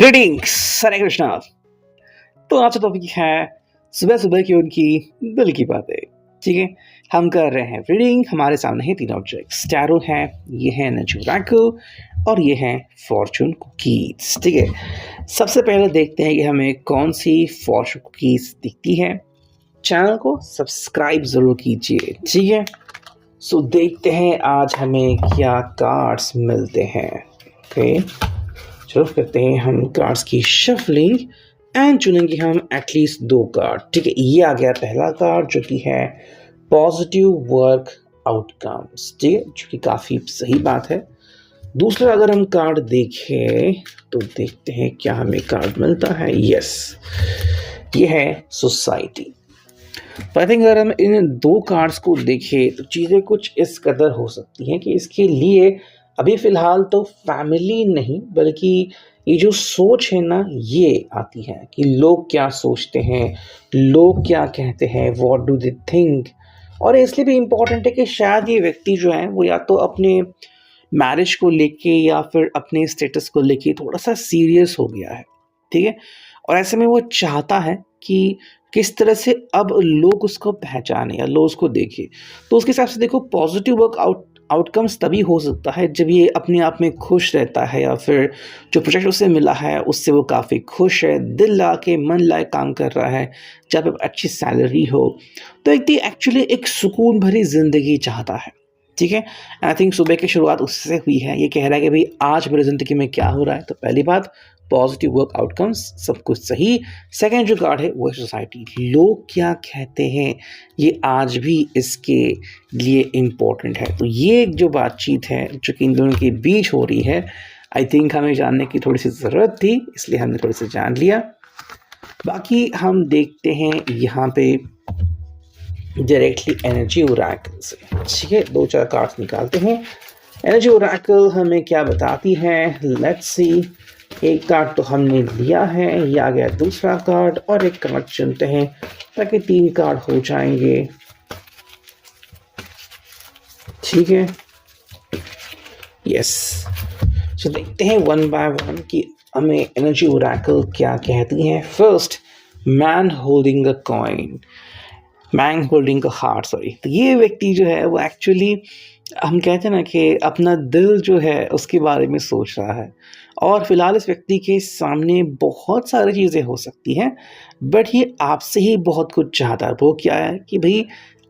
Greetings, हरे कृष्णा। तो आज का टॉपिक है सुबह सुबह की उनकी दिल की बातें। ठीक है, हम कर रहे हैं रीडिंग। हमारे सामने है तीन ऑब्जेक्ट्स, टैरो है, ये है एनर्जी ओरेकल और ये है फॉर्चून कुकीज। ठीक है, सबसे पहले देखते हैं कि हमें कौन सी फॉर्चून कुकीज दिखती है। चैनल को सब्सक्राइब जरूर कीजिए। ठीक है, सो देखते हैं आज हमें क्या कार्ड्स मिलते हैं। ओके, चलो करते हैं हम कार्ड्स की शफलिंग एंड चुनेंगे हम एटलीस्ट दो कार्ड। ठीक है, ये आ गया पहला कार्ड जो कि है पॉजिटिव वर्क आउटकम्स। ठीक है, जो कि काफ़ी सही बात है। दूसरा अगर हम कार्ड देखें तो देखते हैं क्या हमें कार्ड मिलता है। यस, ये है सोसाइटी। आई थिंक अगर हम इन दो कार्ड्स को देखें तो चीज़ें कुछ इस कदर हो सकती हैं कि इसके लिए अभी फ़िलहाल तो फैमिली नहीं बल्कि ये जो सोच है ना ये आती है कि लोग क्या सोचते हैं, लोग क्या कहते हैं, व्हाट डू दे थिंक। और इसलिए भी इम्पॉर्टेंट है कि शायद ये व्यक्ति जो है वो या तो अपने मैरिज को लेके या फिर अपने स्टेटस को लेके थोड़ा सा सीरियस हो गया है। ठीक है, और ऐसे में वो चाहता है कि किस तरह से अब लोग उसको पहचाने या लोग उसको देखें। तो उसके हिसाब से देखो, पॉजिटिव वर्क आउटकम्स तभी हो सकता है जब ये अपने आप में खुश रहता है या फिर जो प्रोजेक्ट उसे मिला है उससे वो काफ़ी खुश है, दिल ला के मन लाए काम कर रहा है, जब अच्छी सैलरी हो। तो एक एक्चुअली एक सुकून भरी ज़िंदगी चाहता है। ठीक है, आई थिंक सुबह की शुरुआत उससे हुई है। ये कह रहा है कि भाई आज मेरी ज़िंदगी में क्या हो रहा है। तो पहली बात पॉजिटिव वर्क आउटकम्स, सब कुछ सही। सेकंड जो कार्ड है वो है सोसाइटी, लोग क्या कहते हैं, ये आज भी इसके लिए इम्पोर्टेंट है। तो ये जो बातचीत है जो कि इन दोनों के बीच हो रही है, आई थिंक हमें जानने की थोड़ी सी ज़रूरत थी, इसलिए हमने थोड़ी सी जान लिया। बाकी हम देखते हैं यहाँ पे डायरेक्टली एनर्जी ओरेकल से। ठीक है, दो चार कार्ड्स निकालते हैं। एनर्जी ओरेकल हमें क्या बताती है, लेट्स सी। एक कार्ड तो हमने लिया है, ये आ गया दूसरा कार्ड, और एक कार्ड चुनते हैं ताकि तीन कार्ड हो जाएंगे। ठीक है, यस। तो देखते हैं वन बाय वन कि हमें एनर्जी ओरेकल क्या कहती है। First, man holding a coin, man holding a heart, sorry. तो ये व्यक्ति जो है वो एक्चुअली हम कहते हैं ना कि अपना दिल जो है उसके बारे में सोच रहा है। और फिलहाल इस व्यक्ति के सामने बहुत सारी चीज़ें हो सकती हैं, बट ये आपसे ही बहुत कुछ चाहता है। वो क्या है कि भाई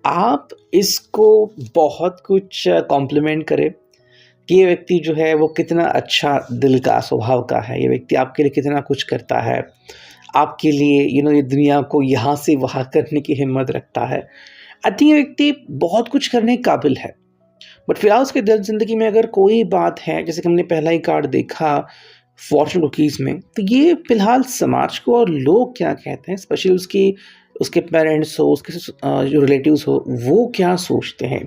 आप इसको बहुत कुछ कॉम्प्लीमेंट करें कि ये व्यक्ति जो है वो कितना अच्छा दिल का स्वभाव का है, ये व्यक्ति आपके लिए कितना कुछ करता है, आपके लिए ये दुनिया को यहाँ से वहाँ करने की हिम्मत रखता है। आई थिंक ये व्यक्ति बहुत कुछ करने के काबिल है, बट फिलहाल उसके दिल ज़िंदगी में अगर कोई बात है, जैसे कि हमने पहला ही कार्ड देखा फॉर्चून कुकीज़ में, तो ये फिलहाल समाज को और लोग क्या कहते हैं, स्पेशली उसके पेरेंट्स हो, उसके जो रिलेटिव्स हो, वो क्या सोचते हैं,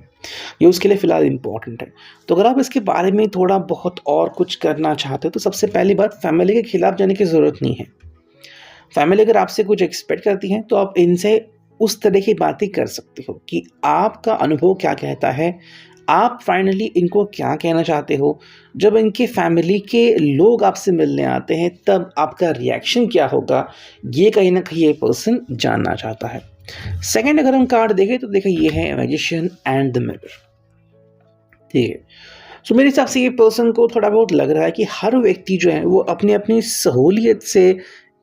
ये उसके लिए फ़िलहाल इम्पॉर्टेंट है। तो अगर आप इसके बारे में थोड़ा बहुत और कुछ करना चाहते हो तो सबसे पहली बात, फैमिली के खिलाफ जाने की ज़रूरत नहीं है। फैमिली अगर आपसे कुछ एक्सपेक्ट करती है तो आप इनसे उस तरह की बातें कर सकते हो कि आपका अनुभव क्या कहता है, आप फाइनली इनको क्या कहना चाहते हो। जब इनके फैमिली के लोग आपसे मिलने आते हैं तब आपका रिएक्शन क्या होगा, ये कहीं ना कहीं ये पर्सन जानना चाहता है। सेकंड अगर हम कार्ड देखें तो देखें ये है मैजिशियन एंड द मिरर। ठीक है, सो मेरे हिसाब से ये पर्सन को थोड़ा बहुत लग रहा है कि हर व्यक्ति जो है वो अपनी अपनी सहूलियत से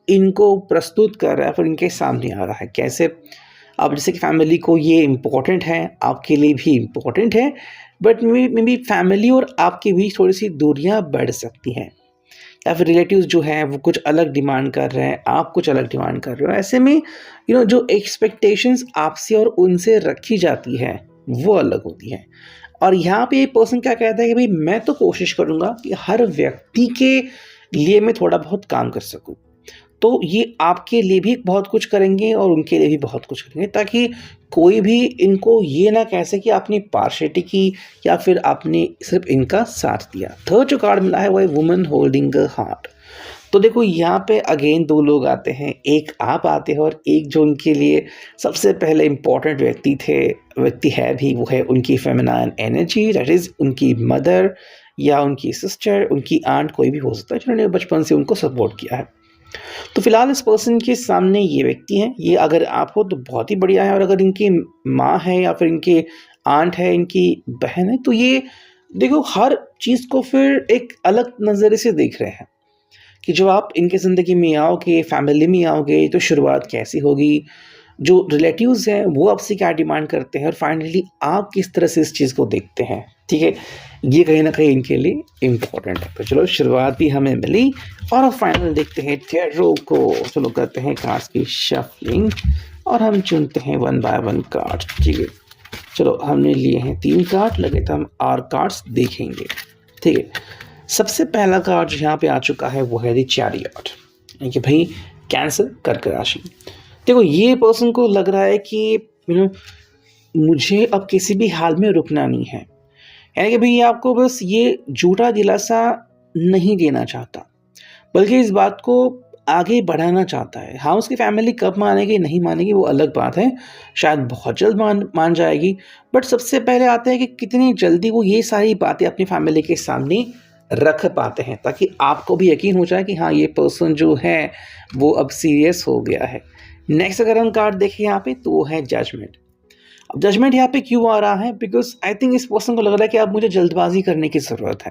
इनको प्रस्तुत कर रहा है, फिर इनके सामने आ रहा है। कैसे? अब जैसे कि फैमिली को ये इम्पोर्टेंट है, आपके लिए भी इम्पोर्टेंट है, बट मे बी फैमिली और आपके बीच थोड़ी सी दूरियां बढ़ सकती हैं, या फिर रिलेटिव्स जो हैं वो कुछ अलग डिमांड कर रहे हैं, आप कुछ अलग डिमांड कर रहे हो। ऐसे में जो एक्सपेक्टेशंस आपसे और उनसे रखी जाती है वो अलग होती है। और यहाँ पे ये पर्सन क्या कहता है कि भाई मैं तो कोशिश करूँगा कि हर व्यक्ति के लिए मैं थोड़ा बहुत काम कर सकूँ। तो ये आपके लिए भी बहुत कुछ करेंगे और उनके लिए भी बहुत कुछ करेंगे, ताकि कोई भी इनको ये ना कह सके कि आपने पार्शियलिटी की या फिर आपने सिर्फ इनका साथ दिया। थर्ड जो कार्ड मिला है वो है वुमन होल्डिंग अ हार्ट। तो देखो यहाँ पे अगेन दो लोग आते हैं, एक आप आते हैं और एक जो उनके लिए सबसे पहले इम्पॉर्टेंट व्यक्ति है भी, वो है उनकी फेमिनाइन एनर्जी, दैट इज़ उनकी मदर या उनकी सिस्टर, उनकी आंट, कोई भी हो सकता है जिन्होंने बचपन से उनको सपोर्ट किया है। तो फिलहाल इस पर्सन के सामने ये व्यक्ति हैं, ये अगर आप हो तो बहुत ही बढ़िया है, और अगर इनकी माँ है या फिर इनके आंट है, इनकी बहन है, तो ये देखो हर चीज़ को फिर एक अलग नज़रिए से देख रहे हैं कि जब आप इनकी ज़िंदगी में आओगे, फैमिली में आओगे, तो शुरुआत कैसी होगी, जो रिलेटिव्स हैं वो आपसे क्या डिमांड करते हैं, और फाइनली आप किस तरह से इस चीज़ को देखते हैं, ठीक है। ये कहीं ना कहीं इनके लिए इम्पोर्टेंट है। तो चलो शुरुआत भी हमें मिली, और अब फाइनल देखते हैं टैरो को। चलो करते हैं कार्ड्स की शफलिंग, और हम चुनते हैं 1 बाय 1 कार्ड, ठीक है। चलो हमने लिए हैं 3 कार्ड, लगे तो हम और कार्ड्स देखेंगे, ठीक है। सबसे पहला कार्ड जो यहाँ पे आ चुका है वो है द चैरियट, कि भाई कैंसर, कर्क राशि। देखो ये पर्सन को लग रहा है कि मुझे अब किसी भी हाल में रुकना नहीं है, यानी कि भाई आपको बस ये झूठा दिलासा नहीं देना चाहता, बल्कि इस बात को आगे बढ़ाना चाहता है। हाँ, उसकी फैमिली कब मानेगी नहीं मानेगी वो अलग बात है, शायद बहुत जल्द मान जाएगी, बट सबसे पहले आता है कि कितनी जल्दी वो ये सारी बातें अपनी फैमिली के सामने रख पाते हैं, ताकि आपको भी यकीन हो जाए कि हाँ ये पर्सन जो है वो अब सीरियस हो गया है। नेक्स्ट अगर हम कार्ड देखें यहाँ पे तो वो है जजमेंट। अब जजमेंट यहाँ पे क्यों आ रहा है, बिकॉज आई थिंक इस पर्सन को लग रहा है कि अब मुझे जल्दबाजी करने की ज़रूरत है,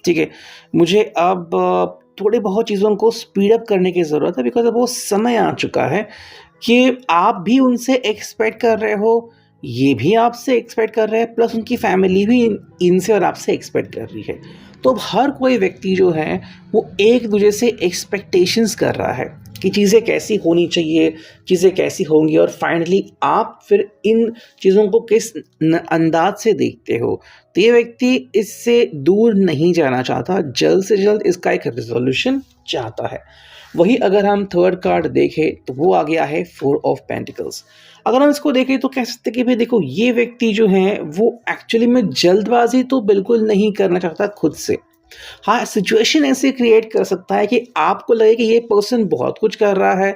ठीक है। मुझे अब थोड़ी बहुत चीज़ों को स्पीड अप करने की ज़रूरत है, बिकॉज अब वो समय आ चुका है कि आप भी उनसे एक्सपेक्ट कर रहे हो, ये भी आपसे एक्सपेक्ट कर रहे हैं, प्लस उनकी फैमिली भी इनसे और आपसे एक्सपेक्ट कर रही है। तो अब हर कोई व्यक्ति जो है वो एक दूसरे से एक्सपेक्टेशंस कर रहा है कि चीज़ें कैसी होनी चाहिए, चीज़ें कैसी होंगी, और फाइनली आप फिर इन चीज़ों को किस अंदाज से देखते हो। तो ये व्यक्ति इससे दूर नहीं जाना चाहता, जल्द से जल्द इसका एक रिजोल्यूशन चाहता है। वही अगर हम थर्ड कार्ड देखें तो वो आ गया है 4 ऑफ पेंटिकल्स। अगर हम इसको देखें तो कह सकते हैं कि भाई देखो ये व्यक्ति जो है वो एक्चुअली में जल्दबाजी तो बिल्कुल नहीं करना चाहता खुद से। हाँ, सिचुएशन ऐसे क्रिएट कर सकता है कि आपको लगे कि ये पर्सन बहुत कुछ कर रहा है,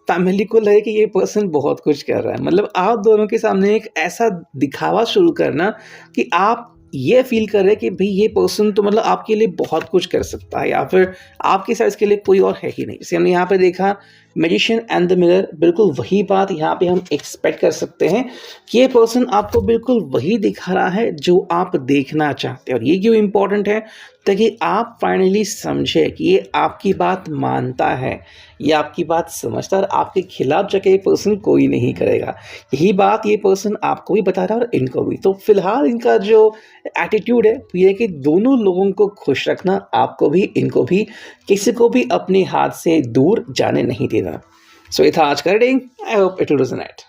फैमिली को लगे कि ये पर्सन बहुत कुछ कर रहा है। मतलब आप दोनों के सामने एक ऐसा दिखावा शुरू करना कि आप ये फील कर रहे हैं कि भाई ये पर्सन तो मतलब आपके लिए बहुत कुछ कर सकता है, या फिर आपके साइज के लिए कोई और है ही नहीं। जैसे हमने यहाँ पे देखा मैजिशियन एंड द मिरर, बिल्कुल वही बात यहाँ पे हम एक्सपेक्ट कर सकते हैं कि ये पर्सन आपको बिल्कुल वही दिखा रहा है जो आप देखना चाहते हैं। और ये क्यों इम्पोर्टेंट है, ताकि आप फाइनली समझे कि ये आपकी बात मानता है, ये आपकी बात समझता है, और आपके खिलाफ जाके ये पर्सन कोई नहीं करेगा। यही बात ये पर्सन आपको भी बता रहा है और इनको भी। तो फिलहाल इनका जो एटीट्यूड है तो ये है कि दोनों लोगों को खुश रखना, आपको भी इनको भी, किसी को भी अपने हाथ से दूर जाने नहीं देना। सो ये था आज का reading. I hope it will resonate.